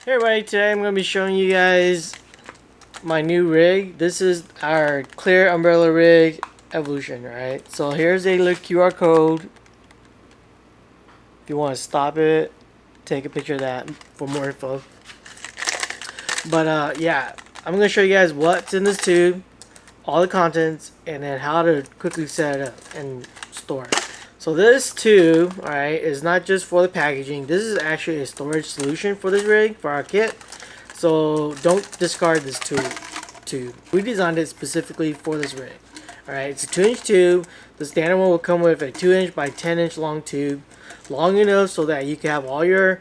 Hey everybody, today I'm going to be showing you guys my new rig. This is our clear umbrella rig evolution, right? So here's a little QR code. If you want to stop it, take a picture of that for more info. But yeah, I'm going to show you guys what's in this tube, all the contents, and then how to quickly set it up and store it. So this tube, alright, is not just for the packaging. This is actually a storage solution for this rig, for our kit. So don't discard this tube. We designed it specifically for this rig. Alright, it's a 2-inch tube. The standard one will come with a 2-inch by 10-inch long tube. Long enough so that you can have all your,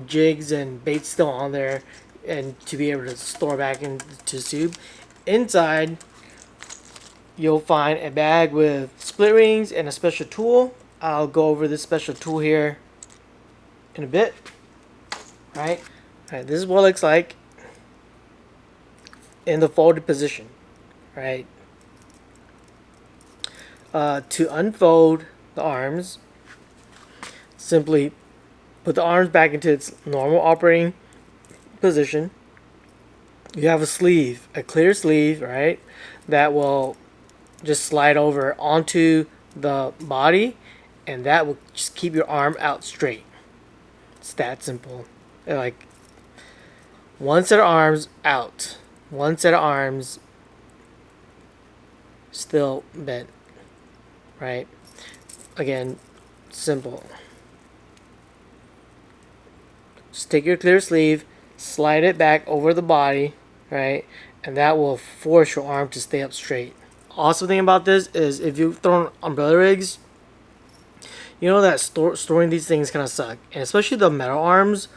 jigs and baits still on there and to be able to store back into the tube. Inside, you'll find a bag with split rings and a special tool. I'll go over this special tool here in a bit. Alright, this is what it looks like in the folded position. Right. To unfold the arms, simply put the arms back into its normal operating position. You have a sleeve, a clear sleeve, right, that will just slide over onto the body, and that will just keep your arm out straight. It's that simple. Like, one set of arms out, one set of arms still bent, right? Again, simple. Just take your clear sleeve, slide it back over the body, right, and that will force your arm to stay up straight. Awesome thing about this is if you've thrown umbrella rigs, you know that storing these things kind of suck, and especially the metal arms.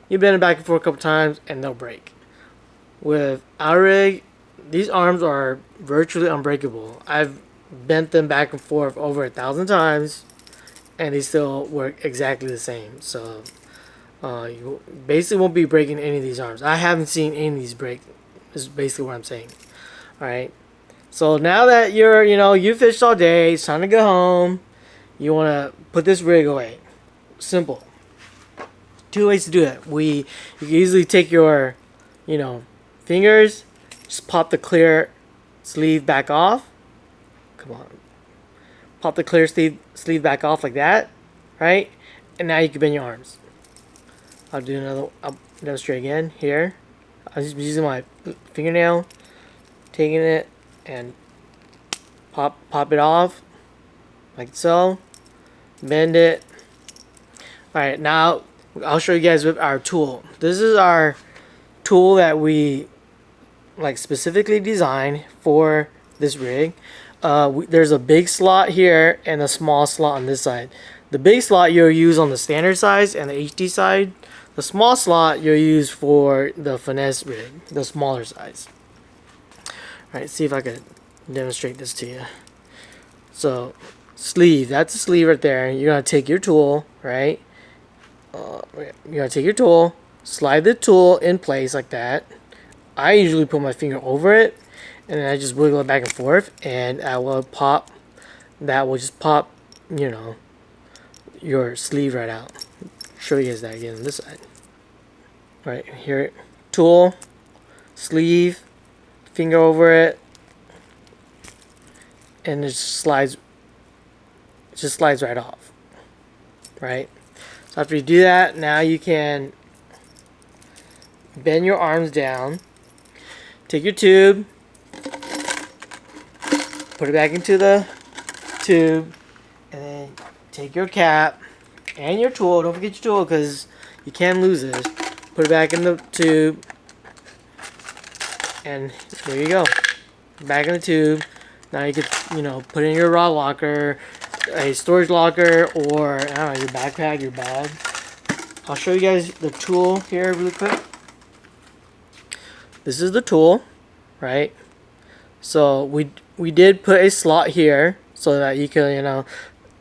You bend it back and forth a couple times and they'll break. With our rig, these arms are virtually unbreakable. I've bent them back and forth over 1,000 times and they still work exactly the same. So you basically won't be breaking any of these arms. I haven't seen any of these break, is basically what I'm saying. Alright, so now that you fished all day, it's time to go home. You want to put this rig away. Simple. 2 ways to do it. You can easily take your fingers, just pop the clear sleeve back off. Come on, pop the clear sleeve back off like that, right? And now you can bend your arms. I'll demonstrate again here. I'm just using my fingernail, taking it and pop it off like so. Bend it. Alright, now I'll show you guys with our tool. This is our tool that we specifically designed for this rig. There's a big slot here and a small slot on this side. The big slot you'll use on the standard size and the HD side. The small slot you'll use for the finesse rig, the smaller size. Alright, see if I can demonstrate this to you. So, sleeve, that's a sleeve right there. You're going to take your tool, right? You're going to take your tool, slide the tool in place like that. I usually put my finger over it, and then I just wiggle it back and forth, and I will pop, that will just pop, your sleeve right out. Show you guys that again on this side. Right here, tool, sleeve, finger over it, and it just slides right off. Right? So after you do that, now you can bend your arms down, take your tube, put it back into the tube, and then take your cap and your tool. Don't forget your tool because you can lose this. Put it back in the tube, and there you go. Back in the tube. Now you could, put in your rod locker, a storage locker, or I don't know, your backpack, your bag. I'll show you guys the tool here really quick. This is the tool, right? So we did put a slot here so that you can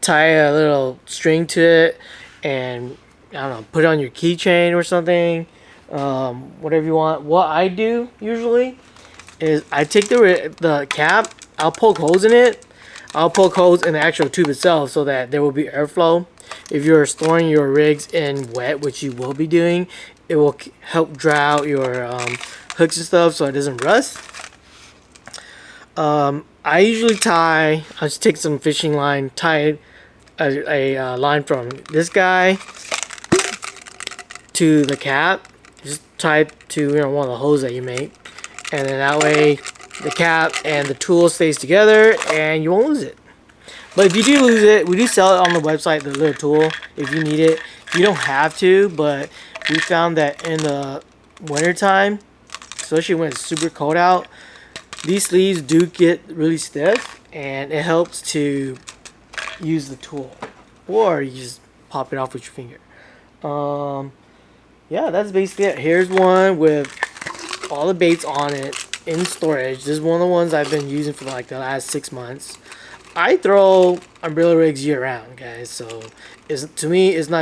tie a little string to it and I don't know, put it on your keychain or something, whatever you want. What I do usually is I take the cap, I'll poke holes in it. I'll poke holes in the actual tube itself so that there will be airflow. If you're storing your rigs in wet, which you will be doing, it will help dry out your hooks and stuff so it doesn't rust. I usually I just take some fishing line, tie a line from this guy to the cap. Just tie it to one of the holes that you make, and then that way the cap and the tool stays together and you won't lose it. But if you do lose it, we do sell it on the website, the little tool, if you need it. You don't have to, but we found that in the wintertime, especially when it's super cold out, these sleeves do get really stiff, and it helps to use the tool, or you just pop it off with your finger. Yeah, that's basically it. Here's one with all the baits on it in storage. This is one of the ones I've been using for like the last 6 months. I throw umbrella rigs year round, guys, so to me it's not